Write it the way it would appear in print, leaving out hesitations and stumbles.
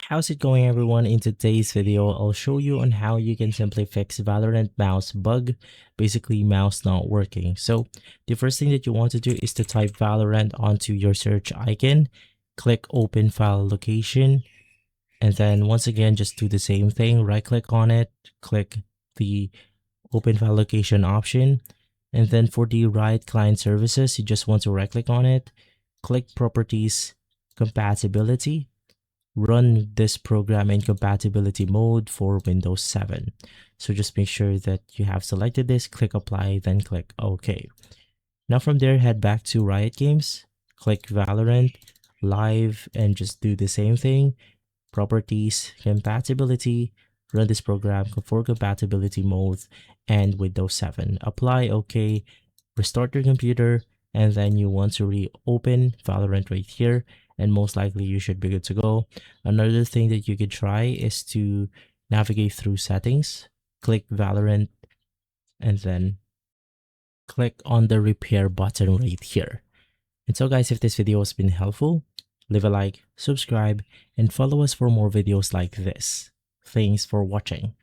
How's it going, everyone? In today's video, I'll show you on how you can simply fix Valorant mouse bug, basically mouse not working. So the first thing that you want to do is to type Valorant onto your search icon, click open file location, and then once again, just do the same thing, right click on it, click the open file location option, and then for the write client services, you just want to right click on it, click properties, compatibility, run this program in compatibility mode for Windows 7. So just make sure that you have selected this, click apply, then click OK. Now from there, head back to Riot Games, click Valorant, live, and just do the same thing. Properties, compatibility, run this program for compatibility mode and Windows 7. Apply OK, restart your computer, and then you want to reopen Valorant right here, and most likely you should be good to go. Another thing that you could try is to navigate through settings, click Valorant, and then click on the repair button right here. And so guys, if this video has been helpful, leave a like, subscribe, and follow us for more videos like this. Thanks for watching.